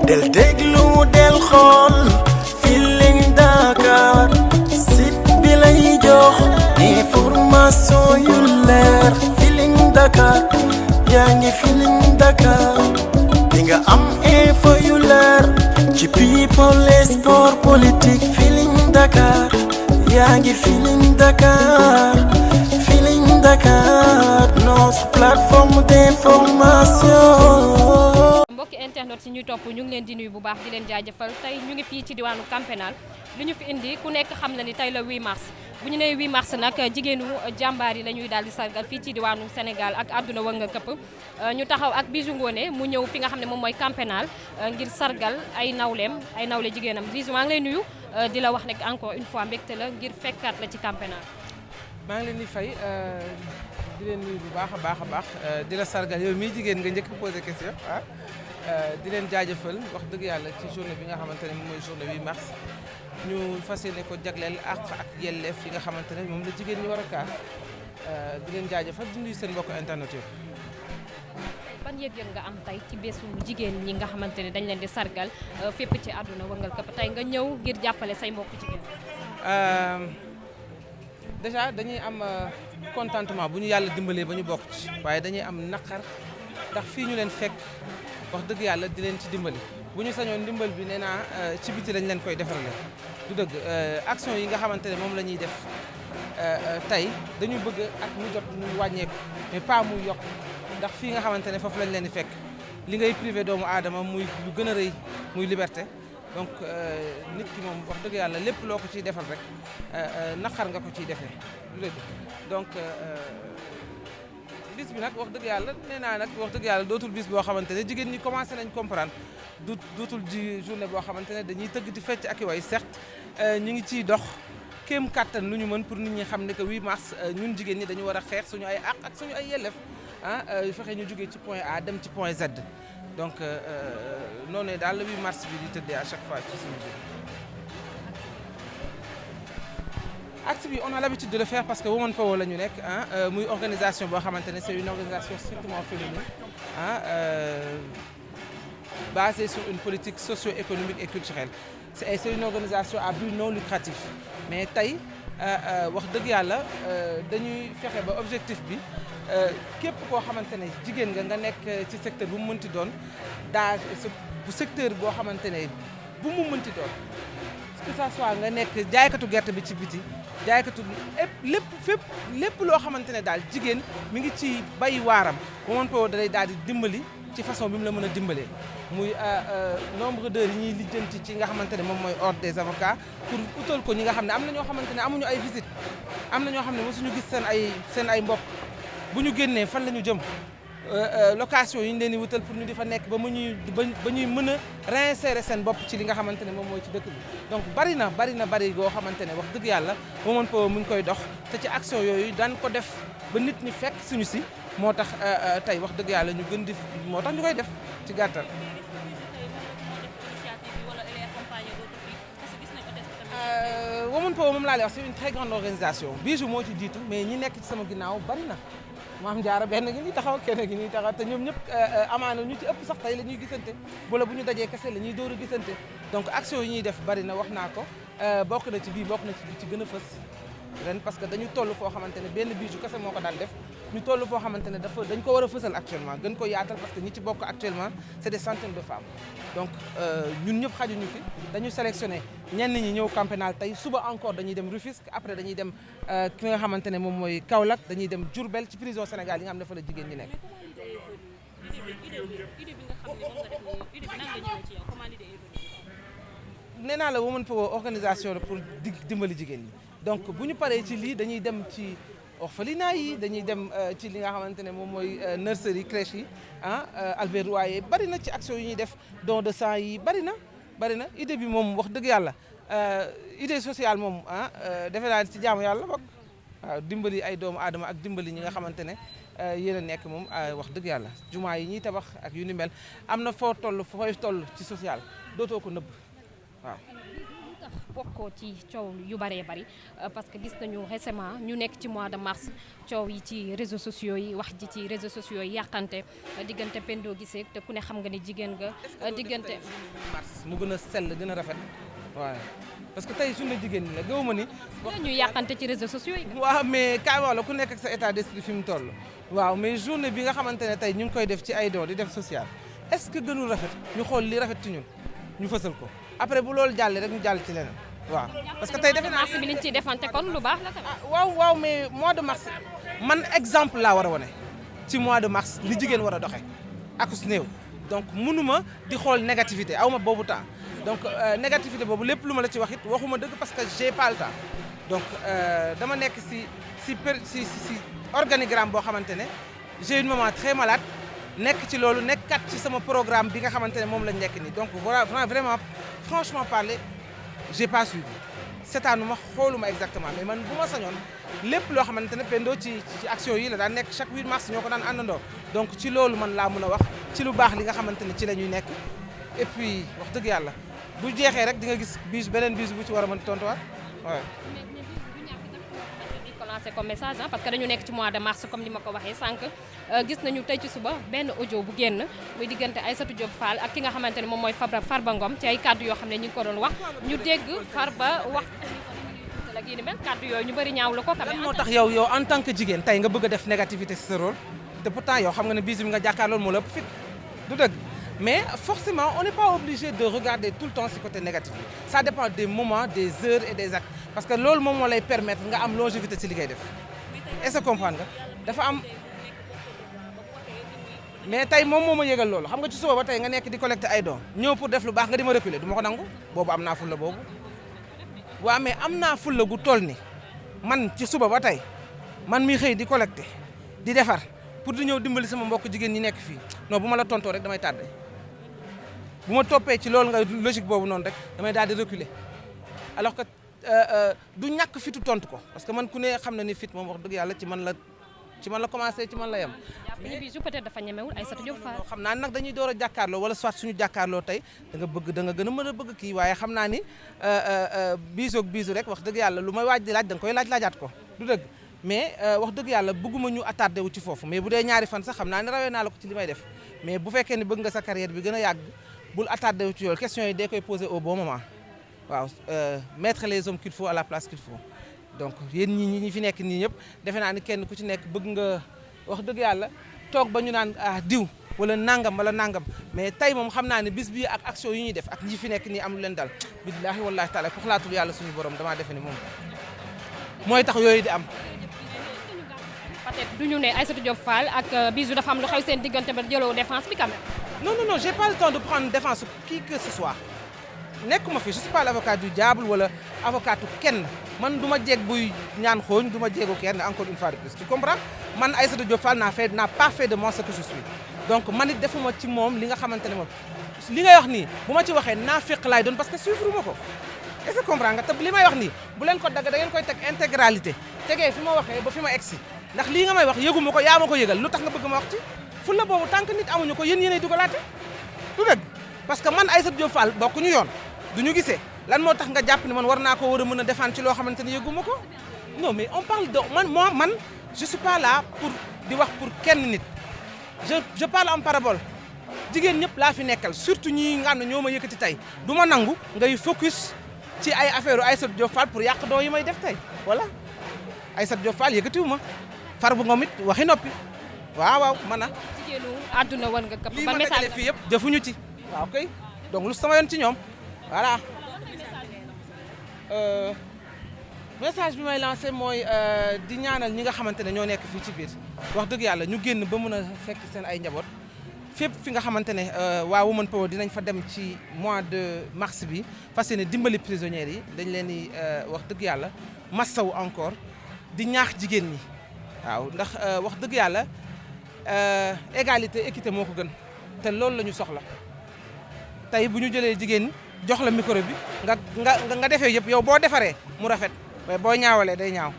del déglu del xool Feeling Dakar site bi lay jox information yu leer Feeling Dakar yaa ngi Feeling Dakar di nga am info yu leer ci people et sport politique Feeling Dakar yaa ngi Feeling Dakar Feeling Dakar notre plateforme d'information. mbokki internet si ñuy topp ñu ngi leen di nuyu bu baax di leen jaajëfal tey ñu ngi fii ci diwaanu Camp Pénal li ñu fi indi ku nekk xam na ni tey la 8 mars bu ñu nee 8 mars nag jigéenu jàmbaar yi la ñuy daal di sargal fii ci diwaanu Sénégal ak àdduna wër nga këpp ñu taxaw ak Bijou Ngoné mu ñëw fi nga xam ne moom mooy Camp Pénal ngir sargal ay nawle jigéenam Bijou maa ngi lay nuyu di la wax nekk encore une fois mbégte la ngir fekkaat la ci Camp Pénal. maa ngi leen di fay di leen nuyu bu baax a baax di la sargal yow mii jigéen nga njëkk a posé question di leen jaajëfal wax dëgg yàlla ci journée bi nga xamante ne moom mooy journée 8 mars ñu fas yéene ko jagleel àq ak yelleef yi nga xamante ne moom la jigéen ñi war a kaas di leen jaajëfal di nuyu seen mbokk internet yi. ban yëg-yëg nga am tey ci bésu jigéen ñi nga xamante ne dañ leen di sargal fépp ci àdduna wërngal këpp tey nga ñëw ngir jàppale say mbokk jigéen. déjà dañuy am contentement bu ñu yàlla dimbalee ba ñu bokk ci waaye dañuy am naqar ndax fii ñu leen fekk wax dëgg yàlla di leen ci dimbali bu ñu sañoon ndimbal bi nee naa ci biti lañ leen koy defarale du dëgg action yi nga xamante ne moom la ñuy def tey dañu bëgg ak mu jot muy wàññeeku mais pas muy yokk ndax fii nga xamante ne foofu lañ leen di fekk li ngay privé doomu aadama muy lu gën a rëy muy liberté donc nit ki moom wax dëgg yàlla lépp loo ko ciy defal rek naqar nga ko ciy defee du dëgg donc bis bi nag wax dëgg yàlla nee naa nag wax dëgg yàlla dootul bis boo xamante ne jigéen ñi commencé nañ comprendre dootul ji journée boo xamante ne dañuy tëgg di fecc ak i way certes ñu ngi ciy dox kéem kattan lu ñu mën pour nit ñi xam ne que 8 mars ñun jigéen ñi dañu war a xeex suñu ay àq ak suñu ay yelleef fexe ñu jógee ci point A dem ci point Z donc noonu daal le 8 mars bi di tëddee à chaque fois ci suñu biir. acte bi on a l'habitude de le faire parce que Women Power la ñu nekk muy organisation boo xamante ne c'est une organisation strictement féminine basée sur une politique socio-économique et culturelle c'est une organisation à but non lucratif mais tey wax dëgg yàlla dañuy fexe ba objectif bi képp koo xamante ne jigéen nga nekk ci secteur bu mu mënti doon d'âge bu secteur boo xamante ne bu mu mënti doon que ça soit nga nekk jaaykatu gerte bi ci biti jaaykatu lépp loo xamante ne daal jigéen mi ngi ci bay waaram Women Power da lay daal di dimbali ci façon bi mu la mën a dimbalee muy nombre d'heures yi ñuy lijjanti ci nga xamante ne moom mooy ordre des avocats pour utal ko ñi nga xam ne am na ñoo xamante ne amuñu ay visite am na ñoo xam ne mosuñu gis seen ay mbokk bu ñu génnee fan la ñu jëm location yi ñu leen di wutal pour ñu di fa nekk ba ñuy mën a réinsérer seen bopp ci li nga xamante ne moom mooy ci dëkk bi donc bari goo xamante ne wax dëgg yàlla Women Power mu ngi koy dox te ci action yooyu daan ko def ba nit ñi fekk suñu si moo tax tey wax dëgg yàlla ñu gën di moo tax ñu koy def ci gàttal. Women Power moom laa lay wax c'est une très grande organisation Bijou moo ci jiitu mais ñi nekk ci sama ginnaaw bari na maam jaara benn gi ñuy taxaw kenn gi ñuy taxaw te ñoom ñëpp amaana ñu ci ëpp sax tey la ñuy gisante wala bu ñu dajee kese la ñuy door a gisante donc action yi ñuy def bari na wax naa ko bokk na ci bii bokk na ci bi ci gën a fës ren parce que dañu toll foo xamante ne benn Bijou kese moo ko daan def ñu toll foo xamante ne dañ ko war a fësal actuellement gën ko yaatal parce que ñi ci bokk actuellement c'est des centaines de femmes donc ñun ñëpp xajuñu fi dañu sélectionné ñenn ñi ñëw Camp Pénal tey suba encore dañuy dem Rufisque après dañuy dem ki nga xamante ne moom mooy Kaolack dañuy dem Diourbel ci prison Sénégal yi nga xam ne fa la jigéen ñi nekk. nee naa la Women Power organisation la pour dimbali jigéen ñi donc bu ñu paree ci lii dañuy dem ci orphelinat yi dañuy dem ci li nga xamante ne moom mooy nurserie crèche yi Albert Royer bari na ci action yi ñuy def don de sang yi bari na idée bi moom wax dëgg yàlla idée sociale moom defe naa ci jaamu yàlla bokk waaw dimbali ay doomu aadama ak dimbali ñi nga xamante ne yéen a nekk moom wax dëgg yàlla jumaa yi ñuy tabax ak yu ni mel am na fooy toll ci social dootoo ko nëbb waaw. bokkoo ci coow yu bëree bëri parce que gis nañu récemment ñu nekk ci mois de mars coow yi ci réseaux sociaux yi wax ji ci réseaux sociaux yi yàqante diggante Pendo Guissé te ku ne xam nga ni jigéen nga diggante mars mu gën a sell gën a rafet waaw parce que tey journée jigéen ñi la gëw ma ni la ñuy yàqante ci réseaux sociaux yi. waaw mais kaay wax la ku nekk ak sa état d'esprit fi mu toll waaw mais journée bi nga xamante ne tey ñu ngi koy def ci ay don di def social est-ce que gënul rafet ñu xool li rafet ci ñun ñu fësal ko après bu loolu jàllee rek ñu jàll ci leneen waaw parce que tey defe naa mars bi liñ ciy defante kon lu baax la tamit. waaw mais mois de mars man exemple laa war a wane ci mois de mars li jigéen war a doxee akus néew donc mënuma di xool négativité aw ma boobu temps donc négativité boobu lépp lu ma la ci wax it waxuma dëgg parce que j'ai pas le temps donc dama nekk si organigramme boo xamante ne j'ai une maman très malade nekk ci loolu nekkat ci sama programme bi nga xamante ne moom lañ nekk nii donc voilà vraiment franchement parler j'ai pas suivi seetaanuma xooluma exactement mais man bu ma sañoon lépp loo xamante ne Pendo ci action yi la daan nekk chaque 8 mars ñoo ko daan àndandoo donc ci loolu man laa mën a wax ci lu baax li nga xamante ne ci la ñuy nekk et puis wax dëgg yàlla bu jeexee rek di nga gis beneen bis bu ci war a mën tontuwaat waaw. lancé comme message parce que dañu nekk ci mois de mars comme ni ma ko waxee sànq gis nañu tey ci suba benn audio bu génn muy diggante Aïssatou Diop Fall ak ki nga xamante ne moom mooy Farba Ngom ci ay kàddu yoo xam ne ñu ngi ko doon wax ñu dégg Farba wax ak yi ni mel kàddu yooyu ñu bëri ñaaw la ko. lan moo tax yow en tant que jigéen tey nga bëgg a def négativité ci sa rôle te pourtant yow xam nga ne bis bi nga jàkkaarlool moo la ëpp fit du dëgg mais forcément on n'est pas obligé de regarder tout le temps ce côté négatif ça dépend des moments des heures et des actes parce que loolu moom moo lay permettre nga am longévité ci li ngay def est-ce que comprendre nga dafa am mais tey moom moo ma yëgal loolu xam nga ci suba ba tey nga nekk di collecter ay dons ñëw pour def lu baax nga di ma reculer du ma ko nangu boobu am naa fulla boobu waaw mais am naa fulla gu toll ni man ci suba ba tey man mi xëy di collecter di defar pour di ñëw dimbali sama mbokk jigéen ñi nekk fii non bu ma la tontoo rek damay tardé bu ma toppee ci loolu nga logique boobu noonu rek damay daal di reculer alors que du ñàkk fitu tontu ko parce que man ku ne xam na ni fit moom wax dëgg yàlla ci man la commencé ci man la yem. mais Bijou peut-être dafa ñemewul Aïssatou Diop Fall. xam naa nag dañuy door a jàkkaarloo wala soit suñu jàkkaarloo tey da nga gën a mën a bëgg kii waaye xam naa ni Bijou ak Bijou rek wax dëgg yàlla lu may waaj di laaj da nga koy laajaat ko du dëgg mais wax dëgg yàlla bëgguma ñu attardé wu ci foofu mais bu dee ñaari fan sax xam naa ne rawee naa la ko ci li may def mais bu fekkee ni bëgg nga sa carrière bi gën a yàgg bul attardé wu ci yoolu question yi dee koy posé au bon moment waaw mettre les hommes qu'il faut à la place qu'il faut donc yéen ñi fi nekk nii ñëpp defe naa ni kenn ku ci nekk bëgg nga wax dëgg yàlla toog ba ñu naan diw wala nangam mais tey moom xam naa ne bis bii ak action yi ñuy def ak ñi fi nekk nii am lu leen dal billaahi wallaahi taala ku xalaatul yàlla suñu borom damaa defe ni moom mooy tax yooyu di am. peut-être du ñu ne Aïssatou Diop Fall ak Bijou dafa am lu xew seen diggante ba jëloo défense bi quand même. non j'ai pas le temps de prendre défense qui que ce soit nekkuma fi je suis pas l'avocat du diable wala avocat kenn man du ma jeeg buy ñaan xooñ du ma jeegu kenn encore une fois de plus tu comprends man Aïssatou Diop Fall n'a pas fait de moi ce que je suis donc man it defuma ci moom li nga xamante ne moom li ngay wax nii bu ma ci waxee naafeq laay doon parce que suivre ma ko est-ce que comprends nga te li may wax nii bu leen ko dagg da ngeen koy teg intégralité tegee fi ma waxee ba fi ma egsi ndax lii nga may wax yëgu ma ko yaa ma ko yëgal lu tax nga bëgg ma wax ci fulla boobu tant que nit amuñu ko yéenay dugalaate du dëgg parce que man Aïssatou Diop Fall bokkuñu yoon duñu gisee lan moo tax nga jàpp ni man war naa ko war a mën a défendre ci loo xamante ni yëgu ma ko non mais on parle de man je suis pas là pour di wax pour kenn nit je parle en parabole jigéen ñëpp laa fi nekkal surtout ñi nga xam ne ñoo ma yëkkati tey du ma nangu ngay focus ci ay affaire Aïssatou Diop Fall pour yàq doo yi may def tey voilà Aïssatou Diop Fall yëkkatiwu ma Farba Ngom it waxi noppi waaw man a jigéenu àdduna woon nga këpp lii ban ma message tegale fii yëpp defuñu ci waaw kay donc lu sama yoon ci ñoom voilà message bi may lancé mooy di ñaanal ñi nga xamante ne ñoo nekk fii ci biir wax dëgg yàlla ñu génn ba mën a fekk seen ay njaboot fépp fi nga xamante ne waa Women Power dinañ fa dem ci mois de mars bi fas yéene dimbali prisonnières yi dañ leen di wax dëgg yàlla massaw encore di ñaax jigéen ñi waaw ndax wax dëgg yàlla égalité équité moo ko gën te loolu la ñu soxla tey bu ñu jëlee jigéen jox la micro bi nga defee yëpp yow boo defaree mu rafet mais boo ñaawalee day ñaaw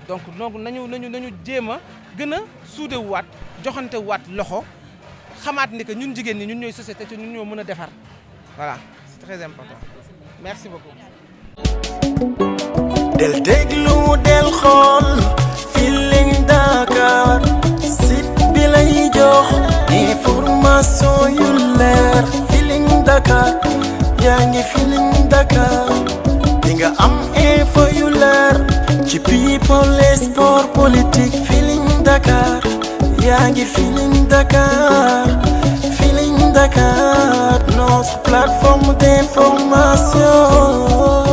donc nañu jéem a gën a suude waat joxante waat loxo xamaat ni que ñun jigéen ñi ñun ñooy société te ñun ñoo mën a defar voilà c'est très important merci beaucoup del déglu del xool Feeling Dakar site bi lay jox information yu leer Feeling Dakar yaa ngi Feeling Dakar di nga am info yu leer ci people et sport politique Feeling Dakar yaa ngi Feeling Dakar Feeling Dakar notre plateforme d'information